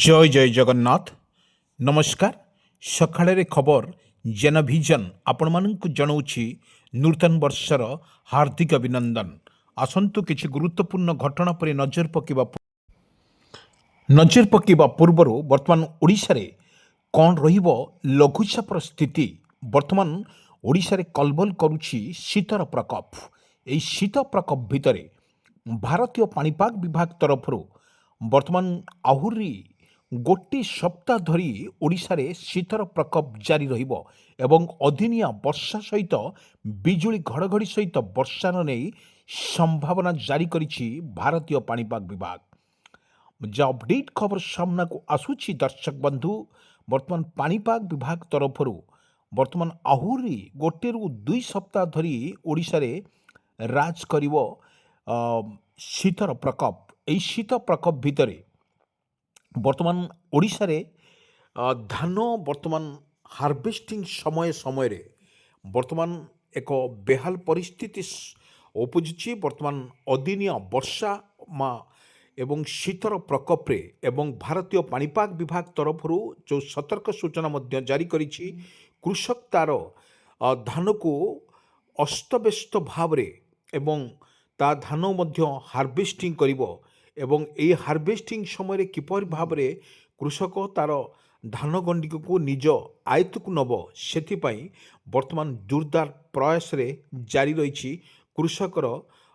জয় জয় জଗନ୍ନାଥ। ନମସ୍କାର। ସକାଳରେ ଖବର ଜେନଭିଜନ ଆପଣମାନଙ୍କୁ ଜଣାଉଛି ନୂତନ ବର୍ଷର ହାର୍ଦ୍ଦିକ ଅଭିନନ୍ଦନ। ଆସନ୍ତୁ କିଛି ଗୁରୁତ୍ୱପୂର୍ଣ୍ଣ ଘଟଣା ଉପରେ ନଜର ପକାଇବା ପୂର୍ବରୁ ବର୍ତ୍ତମାନ ଓଡ଼ିଶାରେ କ'ଣ ରହିବ ଲଘୁଚାପର ସ୍ଥିତି। ବର୍ତ୍ତମାନ ଓଡ଼ିଶାରେ କଲବଲ କରୁଛି ଶୀତର ପ୍ରକୋପ। ଏହି ଶୀତ ପ୍ରକୋପ ଭିତରେ ଭାରତୀୟ ପାଣିପାଗ ବିଭାଗ ତରଫରୁ ବର୍ତ୍ତମାନ ଆହୁରି ଗୋଟିଏ ସପ୍ତାହ ଧରି ଓଡ଼ିଶାରେ ଶୀତର ପ୍ରକୋପ ଜାରି ରହିବ ଏବଂ ଅଦିନିଆ ବର୍ଷା ସହିତ ବିଜୁଳି ଘଡ଼ଘଡ଼ି ସହିତ ବର୍ଷାର ନେଇ ସମ୍ଭାବନା ଜାରି କରିଛି ଭାରତୀୟ ପାଣିପାଗ ବିଭାଗ। ଯା ଅପଡେଟ୍ ଖବର ସାମ୍ନାକୁ ଆସୁଛି ଦର୍ଶକ ବନ୍ଧୁ, ବର୍ତ୍ତମାନ ପାଣିପାଗ ବିଭାଗ ତରଫରୁ ବର୍ତ୍ତମାନ ଆହୁରି ଗୋଟିଏରୁ 2 ସପ୍ତାହ ଧରି ଓଡ଼ିଶାରେ ରାଜ କରିବ ଶୀତର ପ୍ରକୋପ। ଏହି ଶୀତ ପ୍ରକୋପ ଭିତରେ ବର୍ତ୍ତମାନ ଓଡ଼ିଶାରେ ଧାନ ବର୍ତ୍ତମାନ ହାର୍ଭେଷ୍ଟିଂ ସମୟରେ ବର୍ତ୍ତମାନ ଏକ ବେହାଲ ପରିସ୍ଥିତି ଉପୁଜିଛି। ବର୍ତ୍ତମାନ ଅଦିନିଆ ବର୍ଷା ଏବଂ ଶୀତର ପ୍ରକୋପରେ ଏବଂ ଭାରତୀୟ ପାଣିପାଗ ବିଭାଗ ତରଫରୁ ଯେଉଁ ସତର୍କ ସୂଚନା ମଧ୍ୟ ଜାରି କରିଛି, କୃଷକ ତାର ଧାନକୁ ଅସ୍ତବ୍ୟସ୍ତ ଭାବରେ ଏବଂ ତା ଧାନ ମଧ୍ୟ ହାର୍ଭେଷ୍ଟିଂ କରିବ ଏବଂ ଏହି ହାର୍ଭେଷ୍ଟିଂ ସମୟରେ କିପରି ଭାବରେ କୃଷକ ତାର ଧାନ ଗଣ୍ଡିକୁ ନିଜ ଆୟତ୍ତକୁ ନେବ, ସେଥିପାଇଁ ବର୍ତ୍ତମାନ ଜୋରଦାର ପ୍ରୟାସରେ ଜାରି ରହିଛି କୃଷକର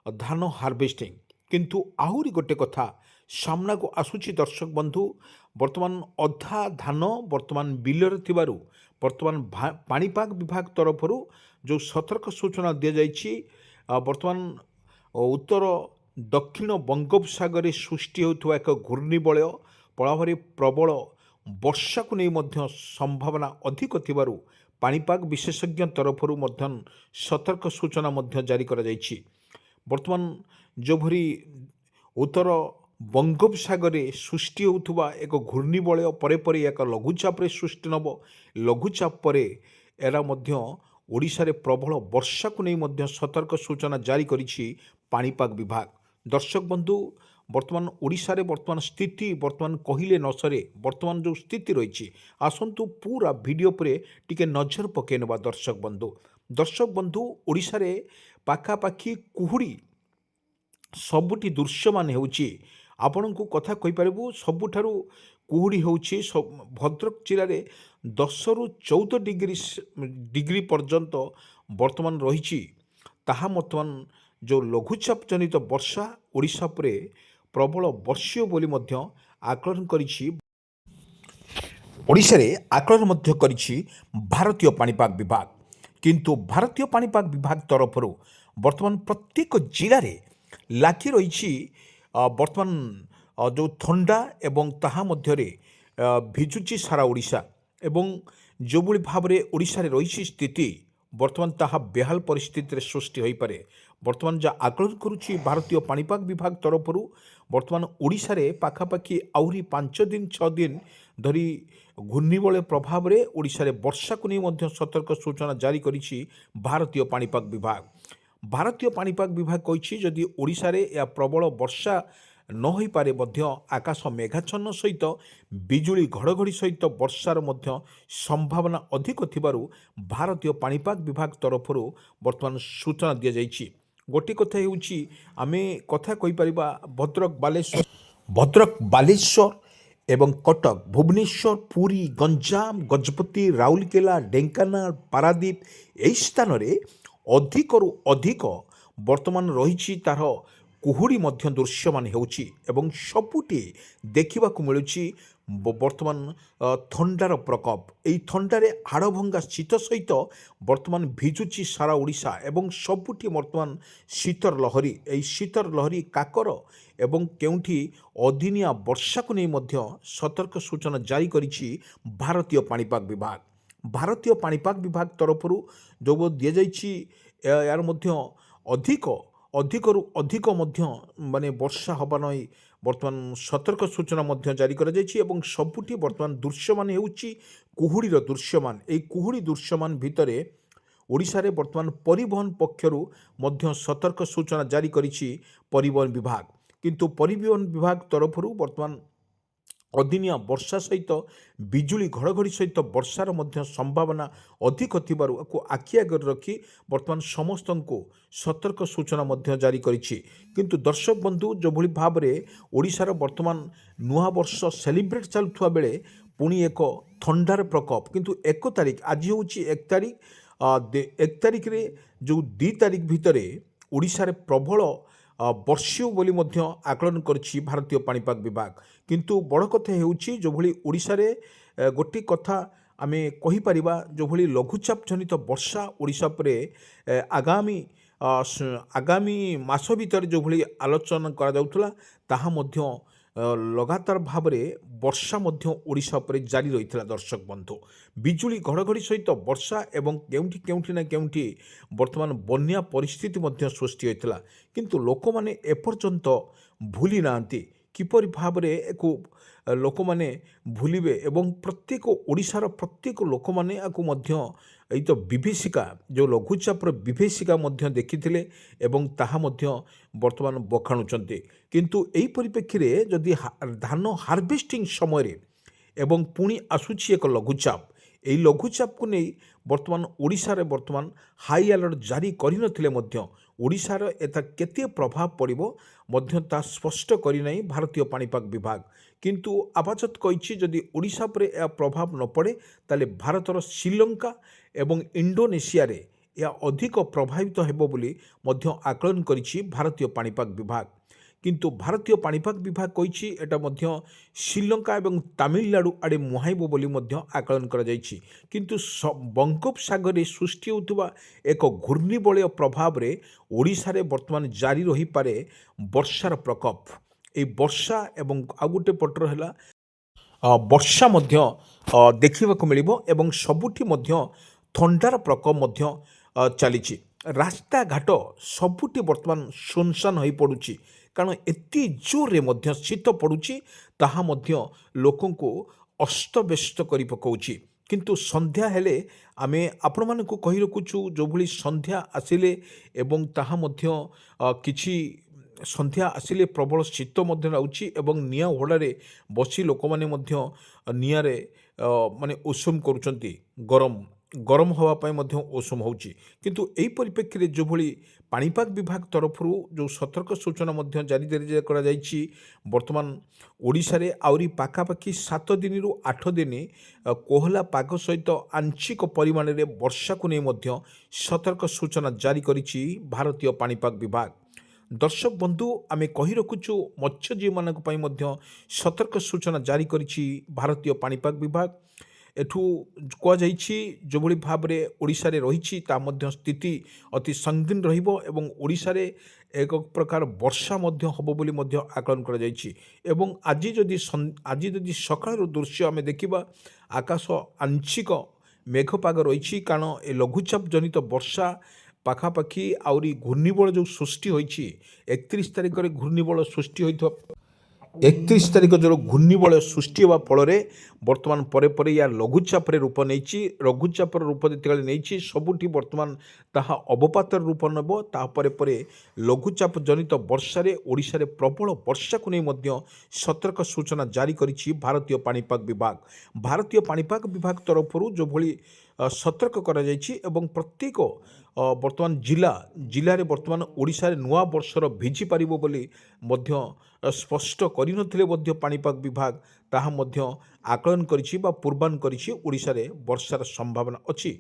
ଧାନ ହାର୍ଭେଷ୍ଟିଂ। କିନ୍ତୁ ଆହୁରି ଗୋଟେ କଥା ସାମ୍ନାକୁ ଆସୁଛି ଦର୍ଶକ ବନ୍ଧୁ, ବର୍ତ୍ତମାନ ଅଧା ଧାନ ବର୍ତ୍ତମାନ ବିଲରେ ଥିବାରୁ ବର୍ତ୍ତମାନ ପାଣିପାଗ ବିଭାଗ ତରଫରୁ ଯେଉଁ ସତର୍କ ସୂଚନା ଦିଆଯାଇଛି, ବର୍ତ୍ତମାନ ଉତ୍ତର ଦକ୍ଷିଣ ବଙ୍ଗୋପସାଗରରେ ସୃଷ୍ଟି ହେଉଥିବା ଏକ ଘୂର୍ଣ୍ଣିବଳୟ ପ୍ରଭାବରେ ପ୍ରବଳ ବର୍ଷାକୁ ନେଇ ମଧ୍ୟ ସମ୍ଭାବନା ଅଧିକ ଥିବାରୁ ପାଣିପାଗ ବିଶେଷଜ୍ଞ ତରଫରୁ ମଧ୍ୟ ସତର୍କ ସୂଚନା ମଧ୍ୟ ଜାରି କରାଯାଇଛି। ବର୍ତ୍ତମାନ ଯେଉଁଭଳି ଉତ୍ତର ବଙ୍ଗୋପସାଗରରେ ସୃଷ୍ଟି ହେଉଥିବା ଏକ ଘୂର୍ଣ୍ଣିବଳୟ ପରେ ପରେ ଏକ ଲଘୁଚାପରେ ସୃଷ୍ଟି ନେବ। ଲଘୁଚାପ ପରେ ଏରା ମଧ୍ୟ ଓଡ଼ିଶାରେ ପ୍ରବଳ ବର୍ଷାକୁ ନେଇ ମଧ୍ୟ ସତର୍କ ସୂଚନା ଜାରି କରିଛି ପାଣିପାଗ ବିଭାଗ। ଦର୍ଶକ ବନ୍ଧୁ, ବର୍ତ୍ତମାନ ଓଡ଼ିଶାରେ ବର୍ତ୍ତମାନ ସ୍ଥିତି ବର୍ତ୍ତମାନ କହିଲେ ନ ସରେ। ବର୍ତ୍ତମାନ ଯେଉଁ ସ୍ଥିତି ରହିଛି, ଆସନ୍ତୁ ପୁରା ଭିଡ଼ିଓ ଉପରେ ଟିକେ ନଜର ପକାଇ ନେବା ଦର୍ଶକ ବନ୍ଧୁ। ଓଡ଼ିଶାରେ ପାଖାପାଖି କୁହୁଡ଼ି ସବୁଠି ଦୃଶ୍ୟମାନ ହେଉଛି। ଆପଣଙ୍କୁ କଥା କହିପାରିବୁ, ସବୁଠାରୁ କୁହୁଡ଼ି ହେଉଛି ଭଦ୍ରକ ଜିଲ୍ଲାରେ 10ରୁ 14 ଡିଗ୍ରୀ ପର୍ଯ୍ୟନ୍ତ ବର୍ତ୍ତମାନ ରହିଛି। ତାହା ବର୍ତ୍ତମାନ ଯେଉଁ ଲଘୁଚାପ ଜନିତ ବର୍ଷା ଓଡ଼ିଶା ଉପରେ ପ୍ରବଳ ବର୍ଷିବ ବୋଲି ମଧ୍ୟ ଆକଳନ କରିଛି ଓଡ଼ିଶାରେ ଆକଳନ ମଧ୍ୟ କରିଛି ଭାରତୀୟ ପାଣିପାଗ ବିଭାଗ। କିନ୍ତୁ ଭାରତୀୟ ପାଣିପାଗ ବିଭାଗ ତରଫରୁ ବର୍ତ୍ତମାନ ପ୍ରତ୍ୟେକ ଜିଲ୍ଲାରେ ଲାଗି ରହିଛି ବର୍ତ୍ତମାନ ଯେଉଁ ଥଣ୍ଡା ଏବଂ ତାହା ମଧ୍ୟରେ ଭିଜୁଛି ସାରା ଓଡ଼ିଶା ଏବଂ ଯେଉଁଭଳି ଭାବରେ ଓଡ଼ିଶାରେ ରହିଛି ସ୍ଥିତି, ବର୍ତ୍ତମାନ ତାହା ବେହାଲ ପରିସ୍ଥିତିରେ ସୃଷ୍ଟି ହୋଇପାରେ। ବର୍ତ୍ତମାନ ଯାହା ଆକଳନ କରୁଛି ଭାରତୀୟ ପାଣିପାଗ ବିଭାଗ ତରଫରୁ ବର୍ତ୍ତମାନ ଓଡ଼ିଶାରେ ପାଖାପାଖି ଆହୁରି 5 ଦିନ 6 ଦିନ ଧରି ଘୂର୍ଣ୍ଣିବଳୟ ପ୍ରଭାବରେ ଓଡ଼ିଶାରେ ବର୍ଷାକୁ ନେଇ ମଧ୍ୟ ସତର୍କ ସୂଚନା ଜାରି କରିଛି ଭାରତୀୟ ପାଣିପାଗ ବିଭାଗ। ଭାରତୀୟ ପାଣିପାଗ ବିଭାଗ କହିଛି ଯଦି ଓଡ଼ିଶାରେ ଏହା ପ୍ରବଳ ବର୍ଷା ନ ହୋଇପାରେ ମଧ୍ୟ ଆକାଶ ମେଘାଚ୍ଛନ୍ନ ସହିତ ବିଜୁଳି ଘଡ଼ଘଡ଼ି ସହିତ ବର୍ଷାର ମଧ୍ୟ ସମ୍ଭାବନା ଅଧିକ ଥିବାରୁ ଭାରତୀୟ ପାଣିପାଗ ବିଭାଗ ତରଫରୁ ବର୍ତ୍ତମାନ ସୂଚନା ଦିଆଯାଇଛି। ଗୋଟିଏ କଥା ହେଉଛି, ଆମେ କଥା କହିପାରିବା ଭଦ୍ରକ ବାଲେଶ୍ୱର ଏବଂ କଟକ, ଭୁବନେଶ୍ୱର, ପୁରୀ, ଗଞ୍ଜାମ, ଗଜପତି, ରାଉରକେଲା, ଢେଙ୍କାନାଳ, ପାରାଦୀପ ଏହି ସ୍ଥାନରେ ଅଧିକରୁ ଅଧିକ ବର୍ତ୍ତମାନ ରହିଛି ତାର କୁହୁଡ଼ି ମଧ୍ୟ ଦୃଶ୍ୟମାନ ହେଉଛି ଏବଂ ସବୁଠି ଦେଖିବାକୁ ମିଳୁଛି ବର୍ତ୍ତମାନ ଥଣ୍ଡାର ପ୍ରକୋପ। ଏହି ଥଣ୍ଡାରେ ହାଡ଼ଭଙ୍ଗା ଶୀତ ସହିତ ବର୍ତ୍ତମାନ ଭିଜୁଛି ସାରା ଓଡ଼ିଶା ଏବଂ ସବୁଠି ବର୍ତ୍ତମାନ ଶୀତର ଲହରୀ। ଏହି ଶୀତର ଲହରୀ କାକର ଏବଂ କେଉଁଠି ଅଦିନିଆ ବର୍ଷାକୁ ନେଇ ମଧ୍ୟ ସତର୍କ ସୂଚନା ଜାରି କରିଛି ଭାରତୀୟ ପାଣିପାଗ ବିଭାଗ। ଭାରତୀୟ ପାଣିପାଗ ବିଭାଗ ତରଫରୁ ଯେଉଁ ଦିଆଯାଇଛି, ଏହାର ମଧ୍ୟ ଅଧିକରୁ ଅଧିକ ମଧ୍ୟ ବର୍ଷା ହେବା ନେଇ ବର୍ତ୍ତମାନ ସତର୍କ ସୂଚନା ମଧ୍ୟ ଜାରି କରାଯାଇଛି ଏବଂ ସବୁଠି ବର୍ତ୍ତମାନ ଦୃଶ୍ୟମାନ ହେଉଛି କୁହୁଡ଼ିର ଦୃଶ୍ୟମାନ। ଏହି କୁହୁଡ଼ି ଦୃଶ୍ୟମାନ ଭିତରେ ଓଡ଼ିଶାରେ ବର୍ତ୍ତମାନ ପରିବହନ ପକ୍ଷରୁ ମଧ୍ୟ ସତର୍କ ସୂଚନା ଜାରି କରିଛି ପରିବହନ ବିଭାଗ। କିନ୍ତୁ ପରିବହନ ବିଭାଗ ତରଫରୁ ବର୍ତ୍ତମାନ ଅଦିନିଆ ବର୍ଷା ସହିତ ବିଜୁଳି ଘଡ଼ଘଡ଼ି ସହିତ ବର୍ଷାର ମଧ୍ୟ ସମ୍ଭାବନା ଅଧିକ ଥିବାରୁ ଆକୁ ଆଖି ଆଗରେ ରଖି ବର୍ତ୍ତମାନ ସମସ୍ତଙ୍କୁ ସତର୍କ ସୂଚନା ମଧ୍ୟ ଜାରି କରିଛି। କିନ୍ତୁ ଦର୍ଶକ ବନ୍ଧୁ, ଯେଭଳି ଭାବରେ ଓଡ଼ିଶାର ବର୍ତ୍ତମାନ ନୂଆବର୍ଷ ସେଲିବ୍ରେଟ୍ ଚାଲୁଥିବା ବେଳେ ପୁଣି ଏକ ଥଣ୍ଡାର ପ୍ରକୋପ, କିନ୍ତୁ 1 ତାରିଖ, ଆଜି ହେଉଛି 1 ତାରିଖ, 1 ତାରିଖରେ ଯେଉଁ 2 ତାରିଖ ଭିତରେ ଓଡ଼ିଶାରେ ପ୍ରବଳ ବର୍ଷିବ ବୋଲି ମଧ୍ୟ ଆକଳନ କରିଛି ଭାରତୀୟ ପାଣିପାଗ ବିଭାଗ। କିନ୍ତୁ ବଡ଼ କଥା ହେଉଛି, ଯେଭଳି ଓଡ଼ିଶାରେ ଗୋଟିଏ କଥା ଆମେ କହିପାରିବା, ଯେଭଳି ଲଘୁଚାପ ଜନିତ ବର୍ଷା ଓଡ଼ିଶା ଉପରେ ଆଗାମୀ ମାସ ଭିତରେ ଯେଭଳି ଆଲୋଚନା କରାଯାଉଥିଲା, ତାହା ମଧ୍ୟ ଲଗାତାର ଭାବରେ ବର୍ଷା ମଧ୍ୟ ଓଡ଼ିଶା ଉପରେ ଜାରି ରହିଥିଲା। ଦର୍ଶକ ବନ୍ଧୁ, ବିଜୁଳି ଘଡ଼ଘଡ଼ି ସହିତ ବର୍ଷା ଏବଂ କେଉଁଠି ନା କେଉଁଠି ବର୍ତ୍ତମାନ ବନ୍ୟା ପରିସ୍ଥିତି ମଧ୍ୟ ସୃଷ୍ଟି ହୋଇଥିଲା। କିନ୍ତୁ ଲୋକମାନେ ଏପର୍ଯ୍ୟନ୍ତ ଭୁଲି ନାହାନ୍ତି କିପରି ଭାବରେ ଏକୁ ଲୋକମାନେ ଭୁଲିବେ ଏବଂ ପ୍ରତ୍ୟେକ ଓଡ଼ିଶାର ପ୍ରତ୍ୟେକ ଲୋକମାନେ ଏହାକୁ ମଧ୍ୟ ଏଇ ତ ବିଭୀଷିକା, ଯେଉଁ ଲଘୁଚାପର ବିଭୀଷିକା ମଧ୍ୟ ଦେଖିଥିଲେ ଏବଂ ତାହା ମଧ୍ୟ ବର୍ତ୍ତମାନ ବଖାଣୁଛନ୍ତି। କିନ୍ତୁ ଏହି ପରିପ୍ରେକ୍ଷୀରେ ଯଦି ଧାନ ହାର୍ଭେଷ୍ଟିଂ ସମୟରେ ଏବଂ ପୁଣି ଆସୁଛି ଏକ ଲଘୁଚାପ, ଏହି ଲଘୁଚାପକୁ ନେଇ ବର୍ତ୍ତମାନ ଓଡ଼ିଶାରେ ବର୍ତ୍ତମାନ ହାଇ ଆଲର୍ଟ ଜାରି କରିନଥିଲେ ମଧ୍ୟ ଓଡ଼ିଶାର ଏତା କେତେ ପ୍ରଭାବ ପଡ଼ିବ ମଧ୍ୟ ତାହା ସ୍ପଷ୍ଟ କରିନାହିଁ ଭାରତୀୟ ପାଣିପାଗ ବିଭାଗ। କିନ୍ତୁ ଆପାତତଃ କହିଛି, ଯଦି ଓଡ଼ିଶା ଉପରେ ଏହା ପ୍ରଭାବ ନ ପଡ଼େ ତାହେଲେ ଭାରତର ଶ୍ରୀଲଙ୍କା ଏବଂ ଇଣ୍ଡୋନେସିଆରେ ଏହା ଅଧିକ ପ୍ରଭାବିତ ହେବ ବୋଲି ମଧ୍ୟ ଆକଳନ କରିଛି ଭାରତୀୟ ପାଣିପାଗ ବିଭାଗ। କିନ୍ତୁ ଭାରତୀୟ ପାଣିପାଗ ବିଭାଗ କହିଛି ଏଟା ମଧ୍ୟ ଶ୍ରୀଲଙ୍କା ଏବଂ ତାମିଲନାଡ଼ୁ ଆଡ଼େ ମୁହାଁଇବ ବୋଲି ମଧ୍ୟ ଆକଳନ କରାଯାଇଛି। କିନ୍ତୁ ବଙ୍ଗୋପସାଗରରେ ସୃଷ୍ଟି ହେଉଥିବା ଏକ ଘୂର୍ଣ୍ଣିବଳୟ ପ୍ରଭାବରେ ଓଡ଼ିଶାରେ ବର୍ତ୍ତମାନ ଜାରି ରହିପାରେ ବର୍ଷାର ପ୍ରକୋପ। ଏହି ବର୍ଷା ଏବଂ ଆଉ ଗୋଟେ ପଟର ହେଲା ବର୍ଷା ମଧ୍ୟ ଦେଖିବାକୁ ମିଳିବ ଏବଂ ସବୁଠି ମଧ୍ୟ ଥଣ୍ଡାର ପ୍ରକୋପ ମଧ୍ୟ ଚାଲିଛି। ରାସ୍ତାଘାଟ ସବୁଠି ବର୍ତ୍ତମାନ ଶୂନଶାନ ହୋଇପଡ଼ୁଛି, କାରଣ ଏତେ ଜୋରରେ ମଧ୍ୟ ଶୀତ ପଡ଼ୁଛି, ତାହା ମଧ୍ୟ ଲୋକଙ୍କୁ ଅସ୍ତବ୍ୟସ୍ତ କରି ପକାଉଛି। କିନ୍ତୁ ସନ୍ଧ୍ୟା ହେଲେ ଆମେ ଆପଣମାନଙ୍କୁ କହି ରଖୁଛୁ, ଯେଉଁଭଳି ସନ୍ଧ୍ୟା ଆସିଲେ ଏବଂ ତାହା ମଧ୍ୟ କିଛି ସନ୍ଧ୍ୟା ଆସିଲେ ପ୍ରବଳ ଶୀତ ମଧ୍ୟ ଲାଗୁଛି ଏବଂ ନିଆଁ ହୋଡ଼ାରେ ବସି ଲୋକମାନେ ମଧ୍ୟ ନିଆଁରେ ମାନେ ଉଷୁମ କରୁଛନ୍ତି, ଗରମ ହେବା ପାଇଁ ମଧ୍ୟ ଉଷୁମ ହେଉଛି। କିନ୍ତୁ ଏହି ପରିପ୍ରେକ୍ଷୀରେ ଯେଭଳି ପାଣିପାଗ ବିଭାଗ ତରଫରୁ ଯେଉଁ ସତର୍କ ସୂଚନା ମଧ୍ୟ ଜାରି କରାଯାଇଛି, ବର୍ତ୍ତମାନ ଓଡ଼ିଶାରେ ଆହୁରି ପାଖାପାଖି 7 ଦିନରୁ 8 ଦିନ କୋହଲା ପାଗ ସହିତ ଆଂଶିକ ପରିମାଣରେ ବର୍ଷାକୁ ନେଇ ମଧ୍ୟ ସତର୍କ ସୂଚନା ଜାରି କରିଛି ଭାରତୀୟ ପାଣିପାଗ ବିଭାଗ। ଦର୍ଶକ ବନ୍ଧୁ, ଆମେ କହି ରଖୁଛୁ ମତ୍ସ୍ୟଜୀବୀମାନଙ୍କ ପାଇଁ ମଧ୍ୟ ସତର୍କ ସୂଚନା ଜାରି କରିଛି ଭାରତୀୟ ପାଣିପାଗ ବିଭାଗ। ଏଠୁ କୁହାଯାଇଛି, ଯେଭଳି ଭାବରେ ଓଡ଼ିଶାରେ ରହିଛି ତାହା ମଧ୍ୟ ସ୍ଥିତି ଅତି ସଙ୍ଗୀନ ରହିବ ଏବଂ ଓଡ଼ିଶାରେ ଏକ ପ୍ରକାର ବର୍ଷା ମଧ୍ୟ ହେବ ବୋଲି ମଧ୍ୟ ଆକଳନ କରାଯାଇଛି। ଏବଂ ଆଜି ଯଦି ସକାଳର ଦୃଶ୍ୟ ଆମେ ଦେଖିବା, ଆକାଶ ଆଂଶିକ ମେଘପାଗ ରହିଛି, କାରଣ ଏ ଲଘୁଚାପ ଜନିତ ବର୍ଷା ପାଖାପାଖି ଆହୁରି ଘୂର୍ଣ୍ଣିବଳୟ ଯେଉଁ ସୃଷ୍ଟି ହୋଇଛି, 31 ତାରିଖରେ ଘୂର୍ଣ୍ଣିବଳୟ ସୃଷ୍ଟି ହୋଇଥିବା 31 ତାରିଖ ଯେଉଁ ଘୂର୍ଣ୍ଣିବଳୟ ସୃଷ୍ଟି ହେବା ଫଳରେ ବର୍ତ୍ତମାନ ପରେ ୟା ଲଘୁଚାପରେ ରୂପ ନେଇଛି। ଲଘୁଚାପର ରୂପ ଯେତେବେଳେ ନେଇଛି, ସବୁଠି ବର୍ତ୍ତମାନ ତାହା ଅବପାତର ରୂପ ନେବ। ତାପରେ ଲଘୁଚାପ ଜନିତ ବର୍ଷାରେ ଓଡ଼ିଶାରେ ପ୍ରବଳ ବର୍ଷାକୁ ନେଇ ମଧ୍ୟ ସତର୍କ ସୂଚନା ଜାରି କରିଛି ଭାରତୀୟ ପାଣିପାଗ ବିଭାଗ। ଭାରତୀୟ ପାଣିପାଗ ବିଭାଗ ତରଫରୁ ଯେଭଳି ସତର୍କ କରାଯାଇଛି ଏବଂ ପ୍ରତ୍ୟେକ ବର୍ତ୍ତମାନ ଜିଲ୍ଲାରେ ବର୍ତ୍ତମାନ ଓଡ଼ିଶାରେ ନୂଆ ବର୍ଷର ଭିଜି ପାରିବ ବୋଲି ମଧ୍ୟ ସ୍ପଷ୍ଟ କରିନଥିଲେ ମଧ୍ୟ ପାଣିପାଗ ବିଭାଗ ତାହା ମଧ୍ୟ ଆକଳନ କରିଛି ବା ପୂର୍ବାନୁମାନ କରିଛି ଓଡ଼ିଶାରେ ବର୍ଷାର ସମ୍ଭାବନା ଅଛି।